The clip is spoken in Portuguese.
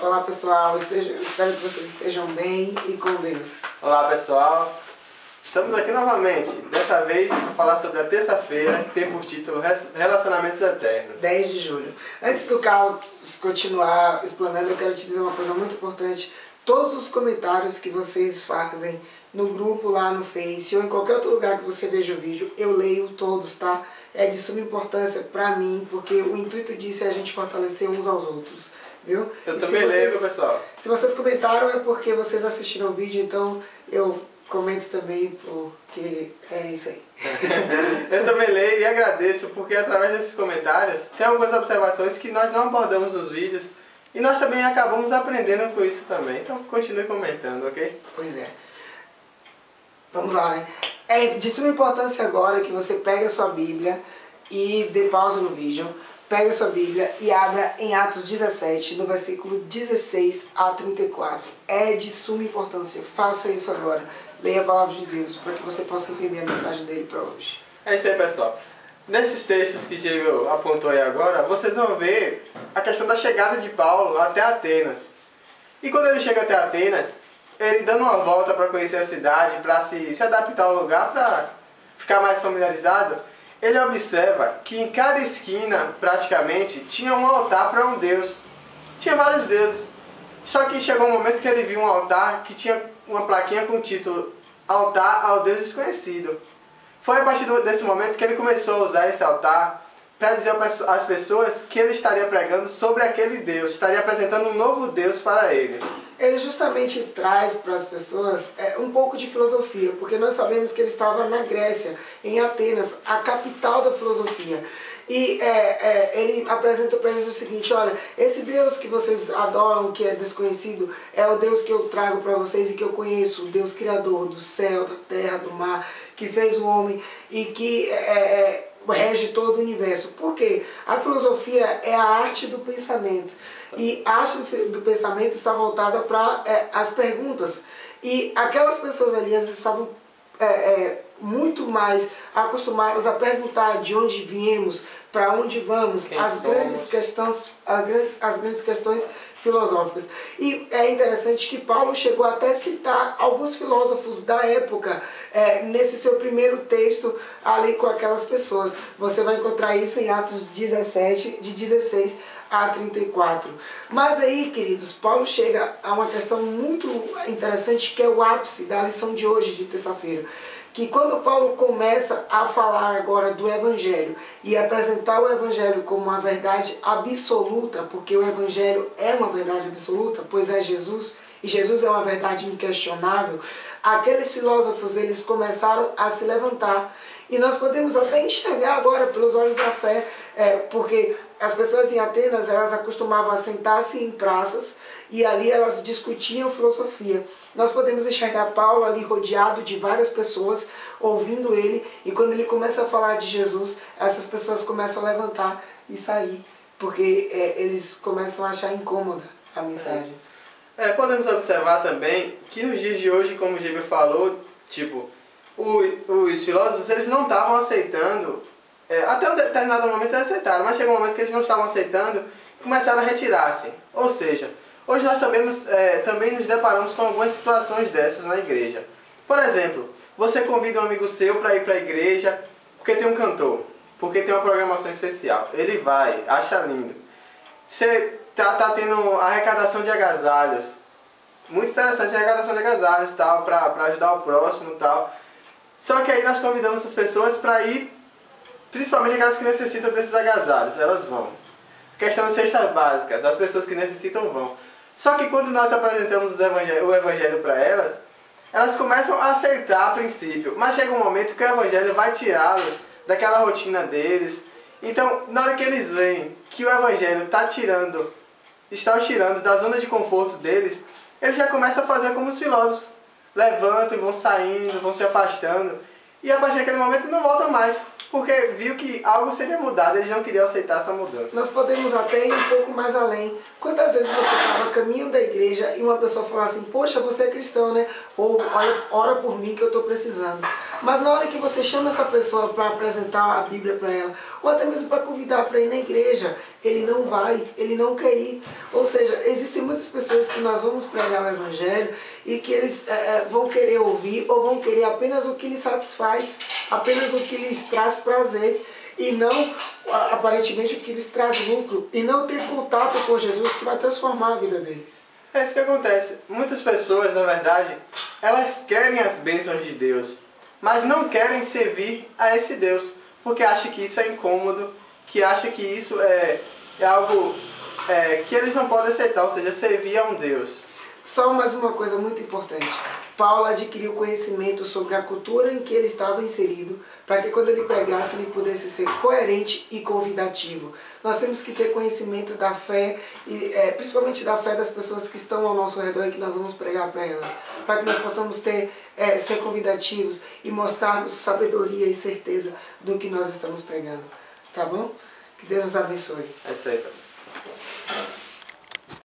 Olá pessoal, espero que vocês estejam bem e com Deus. Olá pessoal, estamos aqui novamente, dessa vez para falar sobre a terça-feira, que tem por título Relacionamentos Eternos. 10 de julho. Antes do Carlos continuar explanando, eu quero te dizer uma coisa muito importante. Todos os comentários que vocês fazem no grupo lá no Face ou em qualquer outro lugar que você veja o vídeo, eu leio todos, tá? É de suma importância pra mim, porque o intuito disso é a gente fortalecer uns aos outros, viu? Eu também leio, pessoal. Se vocês comentaram é porque vocês assistiram o vídeo, então eu comento também, porque é isso aí. Eu também leio e agradeço, porque através desses comentários tem algumas observações que nós não abordamos nos vídeos e nós também acabamos aprendendo com isso também. Então continue comentando, ok? Pois é. Vamos lá, né? É de suma importância agora que você pegue a sua Bíblia e dê pausa no vídeo, pegue a sua Bíblia e abra em Atos 17, no versículo 16 a 34. É de suma importância. Faça isso agora. Leia a palavra de Deus para que você possa entender a mensagem dele para hoje. É isso aí, pessoal. Nesses textos que Diego apontou aí agora, vocês vão ver a questão da chegada de Paulo até Atenas. E quando ele chega até Atenas, ele dando uma volta para conhecer a cidade, para se adaptar ao lugar, para ficar mais familiarizado, ele observa que em cada esquina, praticamente, tinha um altar para um deus. Tinha vários deuses. Só que chegou um momento que ele viu um altar que tinha uma plaquinha com o título Altar ao Deus Desconhecido. Foi a partir desse momento que ele começou a usar esse altar para dizer às pessoas que ele estaria pregando sobre aquele Deus, estaria apresentando um novo Deus para eles. Ele justamente traz para as pessoas um pouco de filosofia, porque nós sabemos que ele estava na Grécia, em Atenas, a capital da filosofia. E ele apresenta para eles o seguinte: olha, esse Deus que vocês adoram, que é desconhecido, é o Deus que eu trago para vocês e que eu conheço, o Deus criador do céu, da terra, do mar, que fez o homem e que rege todo o universo. Por quê? A filosofia é a arte do pensamento. E a arte do pensamento está voltada para as perguntas. E aquelas pessoas ali, elas estavam muito mais acostumadas a perguntar de onde viemos, para onde vamos, as grandes questões filosóficas. E é interessante que Paulo chegou até a citar alguns filósofos da época nesse seu primeiro texto ali com aquelas pessoas. Você vai encontrar isso em Atos 17, de 16 a 34. Mas aí, queridos, Paulo chega a uma questão muito interessante, que é o ápice da lição de hoje, de terça-feira. Que quando Paulo começa a falar agora do Evangelho e apresentar o Evangelho como uma verdade absoluta, porque o Evangelho é uma verdade absoluta, pois é Jesus, e Jesus é uma verdade inquestionável, aqueles filósofos, eles começaram a se levantar. E nós podemos até enxergar agora pelos olhos da fé, porque as pessoas em Atenas, elas acostumavam a sentar-se em praças e ali elas discutiam filosofia. Nós podemos enxergar Paulo ali rodeado de várias pessoas, ouvindo ele, e quando ele começa a falar de Jesus, essas pessoas começam a levantar e sair, porque eles começam a achar incômoda a mensagem. Podemos observar também que nos dias de hoje, como o Gibe falou, tipo, os filósofos, eles não estavam aceitando, até um determinado momento eles aceitaram, mas chegou um momento que eles não estavam aceitando e começaram a retirar-se. Ou seja, hoje nós também nos deparamos com algumas situações dessas na igreja. Por exemplo, você convida um amigo seu para ir para a igreja porque tem um cantor, porque tem uma programação especial. Ele vai, acha lindo. Você tá tendo arrecadação de agasalhos. Muito interessante a arrecadação de agasalhos, tal, para ajudar o próximo, tal. Só que aí nós convidamos essas pessoas para ir, principalmente aquelas que necessitam desses agasalhos, elas vão. Questão de cestas básicas, as pessoas que necessitam vão. Só que quando nós apresentamos o Evangelho para elas, elas começam a aceitar a princípio, mas chega um momento que o Evangelho vai tirá-los daquela rotina deles. Então, na hora que eles veem que o Evangelho está os tirando da zona de conforto deles, eles já começam a fazer como os filósofos. Levantam e vão saindo, vão se afastando. E a partir daquele momento não voltam mais. Porque viu que algo seria mudado, eles não queriam aceitar essa mudança. Nós podemos até ir um pouco mais além. Quantas vezes você estava a caminho da igreja e uma pessoa falava assim: poxa, você é cristão, né? Ou ora por mim que eu estou precisando. Mas na hora que você chama essa pessoa para apresentar a Bíblia para ela, ou até mesmo para convidar para ir na igreja, ele não vai, ele não quer ir. Ou seja, existem muitas pessoas que nós vamos pregar o Evangelho e que eles vão querer ouvir ou vão querer apenas o que lhes satisfaz, apenas o que lhes traz prazer e não, aparentemente, o que lhes traz lucro e não ter contato com Jesus que vai transformar a vida deles. É isso que acontece. Muitas pessoas, na verdade, elas querem as bênçãos de Deus, mas não querem servir a esse Deus, porque acham que isso é incômodo, que acham que isso é algo que eles não podem aceitar, ou seja, servir a um Deus. Só mais uma coisa muito importante. Paulo adquiriu conhecimento sobre a cultura em que ele estava inserido, para que quando ele pregasse ele pudesse ser coerente e convidativo. Nós temos que ter conhecimento da fé, e principalmente da fé das pessoas que estão ao nosso redor e que nós vamos pregar para elas, para que nós possamos ser convidativos e mostrarmos sabedoria e certeza do que nós estamos pregando. Tá bom? Que Deus nos abençoe. É isso aí, pastor.